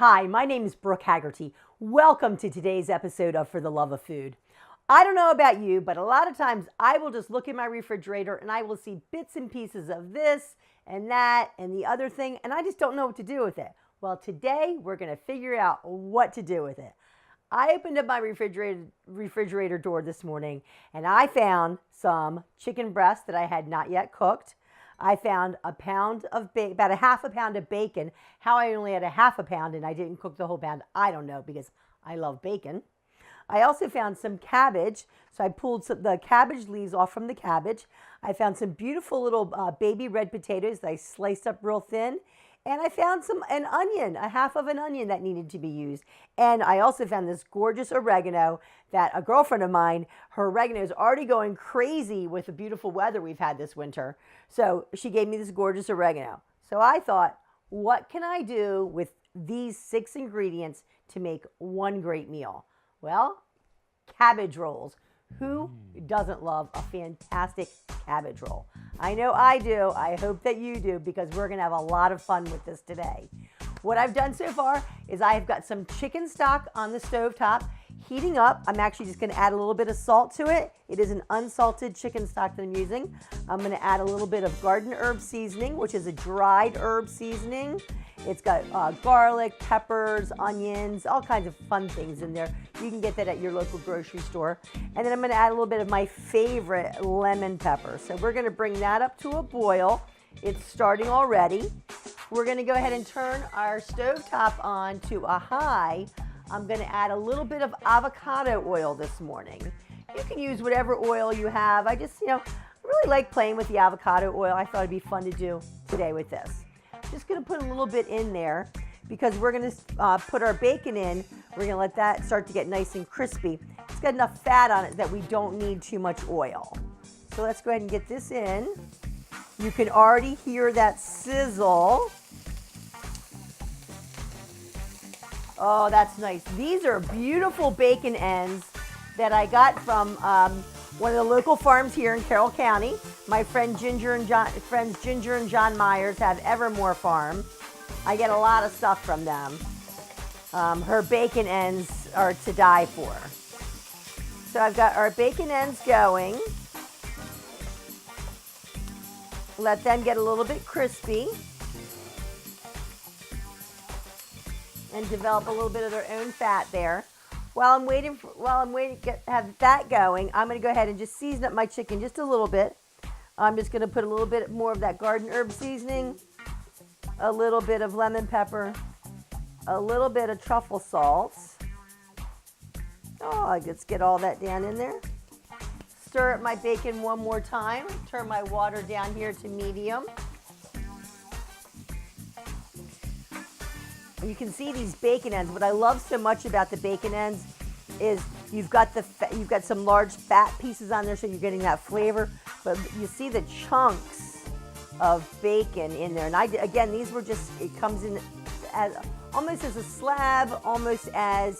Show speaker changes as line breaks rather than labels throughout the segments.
Hi, my name is Brooke Haggerty. Welcome to today's episode of For the Love of Food. I don't know about you, but a lot of times I will just look in my refrigerator and I will see bits and pieces of this and that and the other thing, and I just don't know what to do with it. Well, today we're going to figure out what to do with it. I opened up my refrigerator door this morning and I found some chicken breast that I had not yet cooked. I found about a half a pound of bacon. How I only had a half a pound and I didn't cook the whole pound, I don't know, because I love bacon. I also found some cabbage, so I pulled the cabbage leaves off from the cabbage. I found some beautiful little baby red potatoes that I sliced up real thin. And I found an onion, a half of an onion that needed to be used. And I also found this gorgeous oregano that a girlfriend of mine, her oregano is already going crazy with the beautiful weather we've had this winter. So she gave me this gorgeous oregano. So I thought, what can I do with these 6 ingredients to make one great meal? Well, cabbage rolls. Who doesn't love a fantastic cabbage roll? I know I do. I hope that you do, because we're going to have a lot of fun with this today. What I've done so far is I've got some chicken stock on the stovetop heating up. I'm actually just going to add a little bit of salt to it. It is an unsalted chicken stock that I'm using. I'm going to add a little bit of garden herb seasoning, which is a dried herb seasoning. It's got garlic, peppers, onions, all kinds of fun things in there. You can get that at your local grocery store. And then I'm going to add a little bit of my favorite lemon pepper. So we're going to bring that up to a boil. It's starting already. We're going to go ahead and turn our stovetop on to a high. I'm going to add a little bit of avocado oil this morning. You can use whatever oil you have. I just, really like playing with the avocado oil. I thought it'd be fun to do today with this. Just going to put a little bit in there because we're going to put our bacon in. We're going to let that start to get nice and crispy. It's got enough fat on it that we don't need too much oil. So let's go ahead and get this in. You can already hear that sizzle. Oh, that's nice. These are beautiful bacon ends that I got from one of the local farms here in Carroll County. My friends Ginger and John Myers have Evermore Farm. I get a lot of stuff from them. Her bacon ends are to die for. So I've got our bacon ends going. Let them get a little bit crispy and develop a little bit of their own fat there. While I'm waiting to have that going, I'm going to go ahead and just season up my chicken just a little bit. I'm just going to put a little bit more of that garden herb seasoning, a little bit of lemon pepper, a little bit of truffle salt. Oh, let's get all that down in there. Stir up my bacon one more time. Turn my water down here to medium. You can see these bacon ends. What I love so much about the bacon ends is you've got some large fat pieces on there, so you're getting that flavor. But you see the chunks of bacon in there. And again, these were just, it comes in as almost as a slab, almost as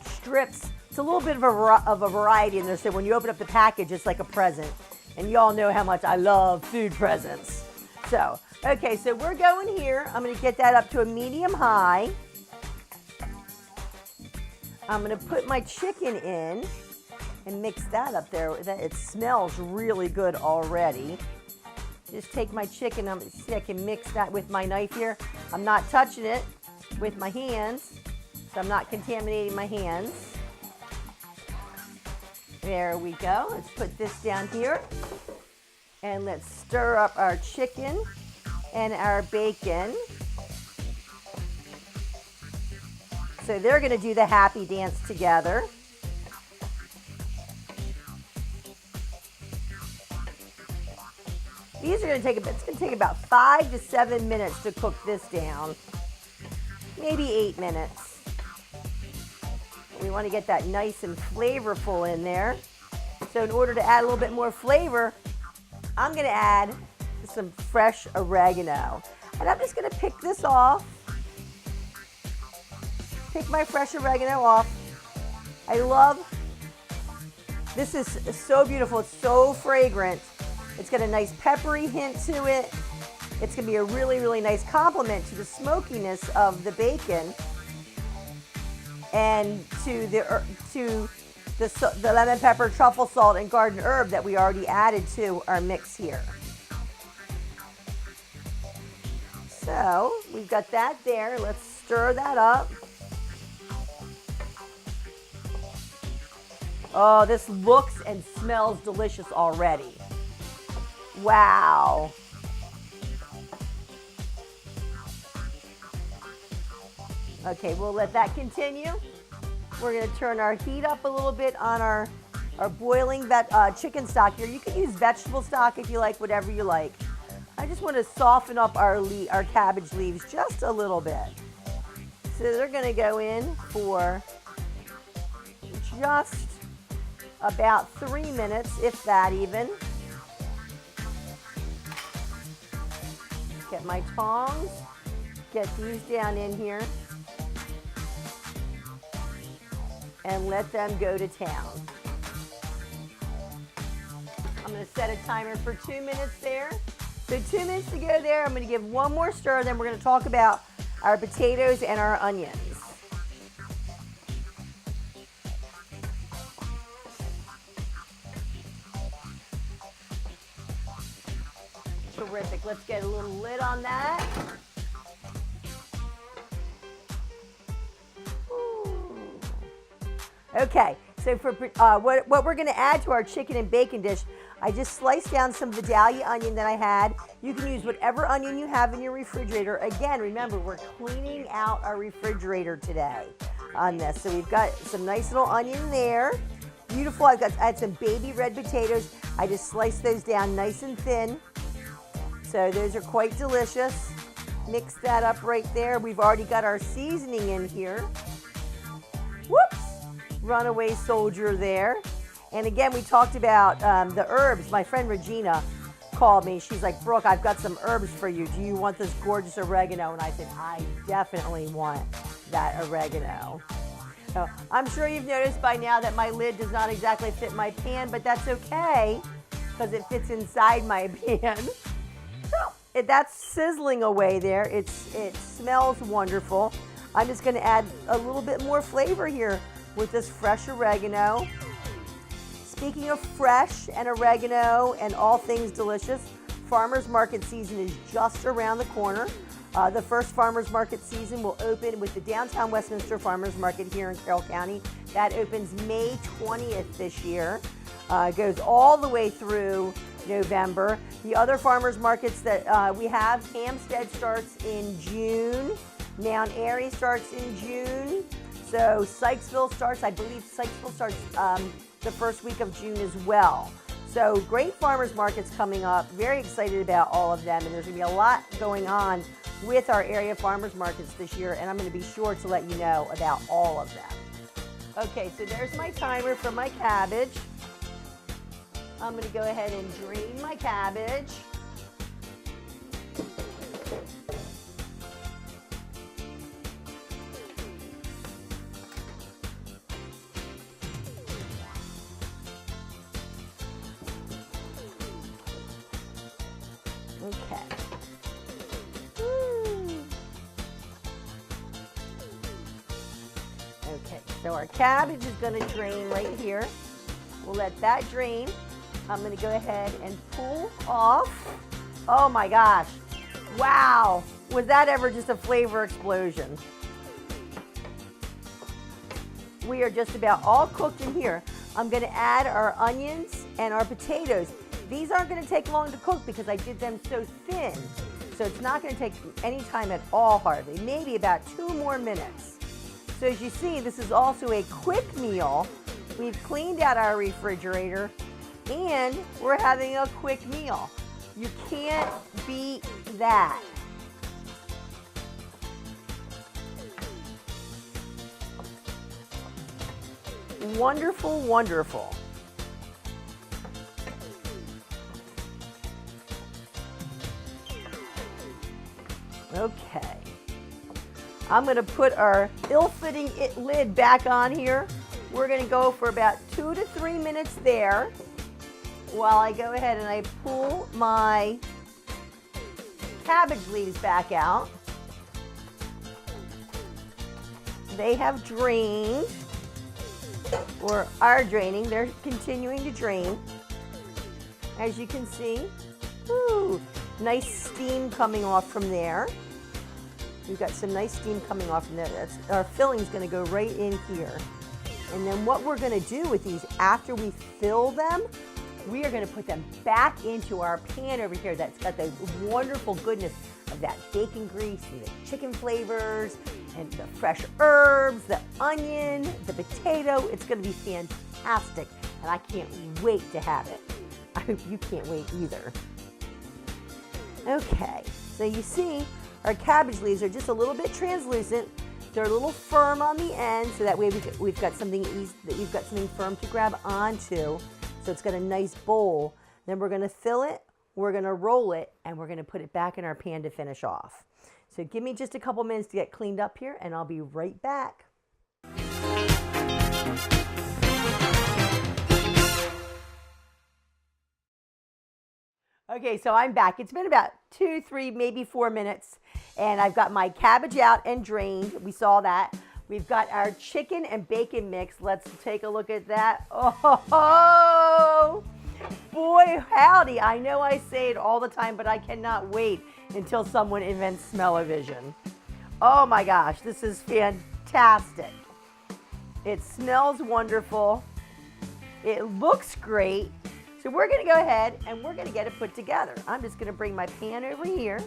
strips. It's a little bit of a variety in there. So when you open up the package, it's like a present. And you all know how much I love food presents. So, okay, so we're going here. I'm going to get that up to a medium high. I'm going to put my chicken in and mix that up there. It smells really good already. Just take my chicken. See, I can mix that with my knife here. I'm not touching it with my hands, so I'm not contaminating my hands. There we go. Let's put this down here. And let's stir up our chicken and our bacon. So they're going to do the happy dance together. These are going to take it's going to take about 5 to 7 minutes to cook this down. Maybe 8 minutes. We want to get that nice and flavorful in there. So in order to add a little bit more flavor, I'm going to add some fresh oregano. And I'm just going to pick this off. Pick my fresh oregano off. I love, this is so beautiful. It's so fragrant. It's got a nice peppery hint to it. It's going to be a really, really nice complement to the smokiness of the bacon and to the lemon pepper, truffle salt, and garden herb that we already added to our mix here. So we've got that there. Let's stir that up. Oh, this looks and smells delicious already. Wow. Okay, we'll let that continue. We're going to turn our heat up a little bit on our boiling chicken stock here. You can use vegetable stock if you like, whatever you like. I just want to soften up our cabbage leaves just a little bit. So they're going to go in for just about 3 minutes, if that even. Get my tongs, get these down in here, and let them go to town. I'm going to set a timer for 2 minutes there. So 2 minutes to go there. I'm going to give one more stir, then we're going to talk about our potatoes and our onions. Terrific. Let's get a little lid on that. Okay, so for what we're going to add to our chicken and bacon dish, I just sliced down some Vidalia onion that I had. You can use whatever onion you have in your refrigerator. Again, remember, we're cleaning out our refrigerator today on this. So we've got some nice little onion there. Beautiful. I had some baby red potatoes. I just sliced those down nice and thin. So those are quite delicious. Mix that up right there. We've already got our seasoning in here. Whoops! Runaway soldier there. And again, we talked about the herbs. My friend Regina called me. She's like, Brooke, I've got some herbs for you. Do you want this gorgeous oregano? And I said, I definitely want that oregano. So I'm sure you've noticed by now that my lid does not exactly fit my pan, but that's okay because it fits inside my pan. So that's sizzling away there. It smells wonderful. I'm just going to add a little bit more flavor here with this fresh oregano. Speaking of fresh and oregano and all things delicious, farmers market season is just around the corner. The first farmers market season will open with the downtown Westminster Farmers Market here in Carroll County. That opens May 20th this year. Goes all the way through November. The other farmers markets that we have, Hampstead starts in June. Mount Airy starts in June. So Sykesville starts, I believe Sykesville starts the first week of June as well. So great farmers markets coming up. Very excited about all of them. And there's going to be a lot going on with our area farmers markets this year. And I'm going to be sure to let you know about all of them. Okay, so there's my timer for my cabbage. I'm going to go ahead and drain my cabbage. Okay. Okay, so our cabbage is going to drain right here. We'll let that drain. I'm going to go ahead and pull off. Oh my gosh. Wow. Was that ever just a flavor explosion? We are just about all cooked in here. I'm going to add our onions and our potatoes. These aren't going to take long to cook because I did them so thin. So it's not going to take any time at all, hardly. Maybe about 2 more minutes. So as you see, this is also a quick meal. We've cleaned out our refrigerator and we're having a quick meal. You can't beat that. Wonderful, wonderful. Okay. I'm going to put our ill-fitting lid back on here. We're going to go for about 2 to 3 minutes there while I go ahead and I pull my cabbage leaves back out. They have drained, or are draining. They're continuing to drain. As you can see, ooh, nice steam coming off from there. We've got some nice steam coming off from there. Our filling is going to go right in here. And then what we're going to do with these after we fill them, we are going to put them back into our pan over here that's got the wonderful goodness of that bacon grease and the chicken flavors and the fresh herbs, the onion, the potato. It's going to be fantastic, and I can't wait to have it. I hope you can't wait either. Okay, so you see our cabbage leaves are just a little bit translucent. They're a little firm on the end, so that way we've got something easy, that you've got something firm to grab onto. So it's got a nice bowl. Then we're going to fill it, we're going to roll it, and we're going to put it back in our pan to finish off. So give me just a couple minutes to get cleaned up here, and I'll be right back. Okay, so I'm back. It's been about 2, 3, maybe 4 minutes, and I've got my cabbage out and drained. We saw that. We've got our chicken and bacon mix. Let's take a look at that. Oh, boy, howdy. I know I say it all the time, but I cannot wait until someone invents smell-o-vision. Oh my gosh, this is fantastic. It smells wonderful. It looks great. So we're going to go ahead and we're going to get it put together. I'm just going to bring my pan over here.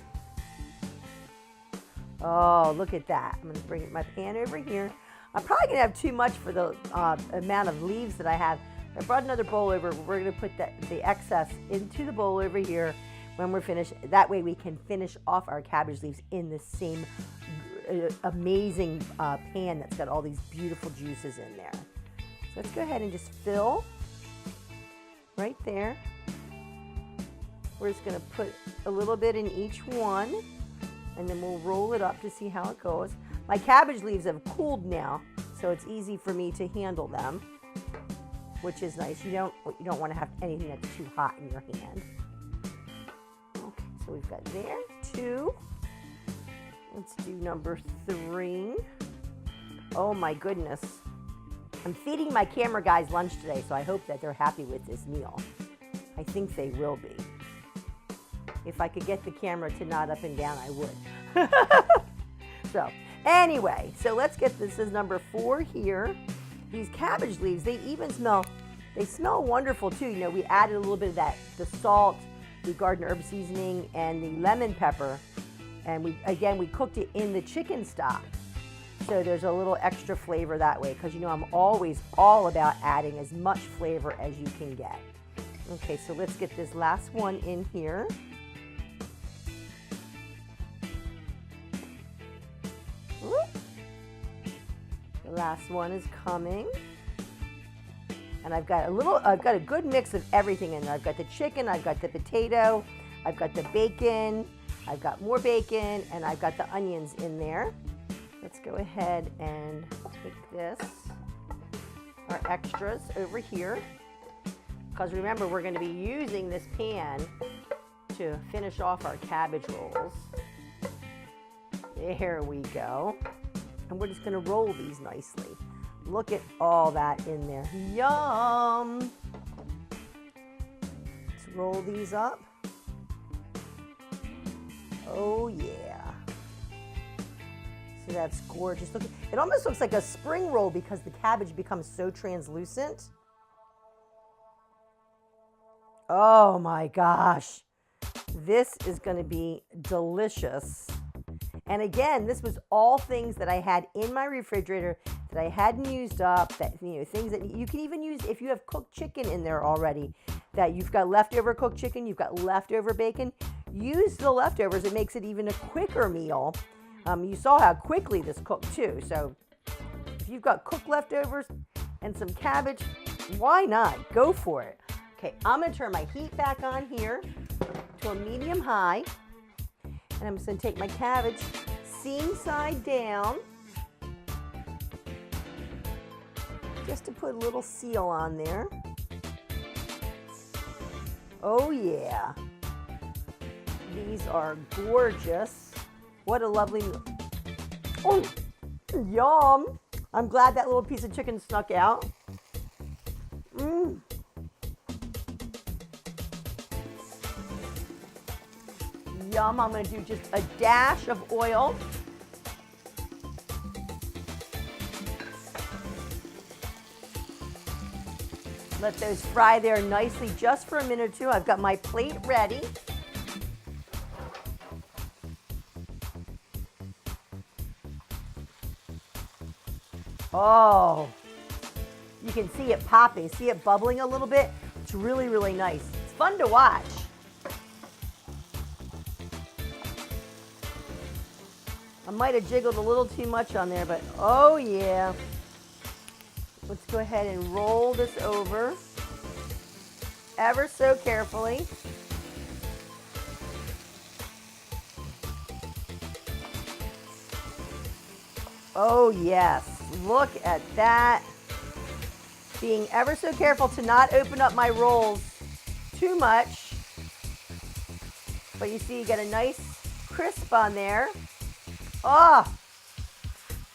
Oh, look at that. I'm going to bring my pan over here. I'm probably going to have too much for the amount of leaves that I have. I brought another bowl over. We're going to put the excess into the bowl over here when we're finished. That way we can finish off our cabbage leaves in the same amazing pan that's got all these beautiful juices in there. So let's go ahead and just fill right there. We're just going to put a little bit in each one, and then we'll roll it up to see how it goes. My cabbage leaves have cooled now, so it's easy for me to handle them, which is nice. You don't want to have anything that's too hot in your hand. Okay, so we've got there 2. Let's do number 3. Oh my goodness. I'm feeding my camera guys lunch today, so I hope that they're happy with this meal. I think they will be. If I could get the camera to nod up and down, I would. So, anyway, so let's get this as number 4 here. These cabbage leaves, they smell wonderful too. You know, we added a little bit of the salt, the garden herb seasoning, and the lemon pepper. And we cooked it in the chicken stock. So there's a little extra flavor that way, because you know I'm always all about adding as much flavor as you can get. Okay, so let's get this last one in here. The last one is coming. And I've got a good mix of everything in there. I've got the chicken, I've got the potato, I've got the bacon, I've got more bacon, and I've got the onions in there. Let's go ahead and take this, our extras over here, because remember we're going to be using this pan to finish off our cabbage rolls. There we go. And we're just going to roll these nicely. Look at all that in there. Yum! Let's roll these up. Oh yeah. So that's gorgeous. Look, it almost looks like a spring roll because the cabbage becomes so translucent. Oh my gosh. This is going to be delicious. And again, this was all things that I had in my refrigerator that I hadn't used up, that, you know, things that you can even use if you have cooked chicken in there already, that you've got leftover cooked chicken, you've got leftover bacon. Use the leftovers. It makes it even a quicker meal. You saw how quickly this cooked too. So if you've got cooked leftovers and some cabbage, why not? Go for it. Okay, I'm going to turn my heat back on here to a medium high. And I'm just going to take my cabbage seam side down, just to put a little seal on there. Oh yeah. These are gorgeous. What a lovely, oh, yum. I'm glad that little piece of chicken snuck out. Mmm. Yum. I'm going to do just a dash of oil. Let those fry there nicely just for a minute or two. I've got my plate ready. Oh, you can see it popping. See it bubbling a little bit? It's really, really nice. It's fun to watch. I might have jiggled a little too much on there, but oh yeah. Let's go ahead and roll this over ever so carefully. Oh yes, look at that. Being ever so careful to not open up my rolls too much. But you see you get a nice crisp on there. Oh,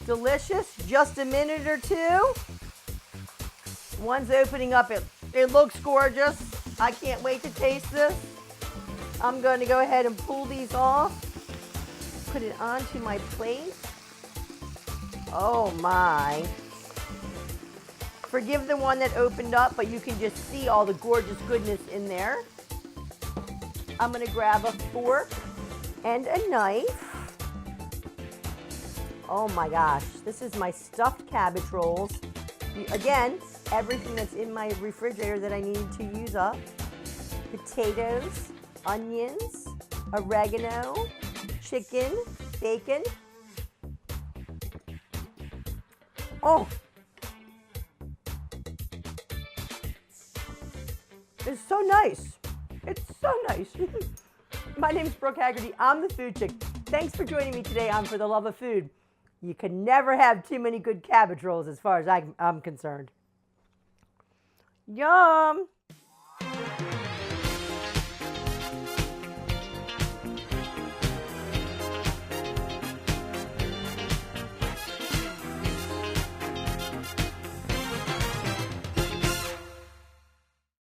delicious. Just a minute or two. One's opening up. It looks gorgeous. I can't wait to taste this. I'm going to go ahead and pull these off. Put it onto my plate. Oh my. Forgive the one that opened up, but you can just see all the gorgeous goodness in there. I'm going to grab a fork and a knife. Oh my gosh, this is my stuffed cabbage rolls. Again, everything that's in my refrigerator that I needed to use up. Potatoes, onions, oregano, chicken, bacon. Oh, it's so nice. It's so nice. My name's Brooke Haggerty. I'm the Food Chick. Thanks for joining me today on For the Love of Food. You can never have too many good cabbage rolls as far as I'm concerned. Yum!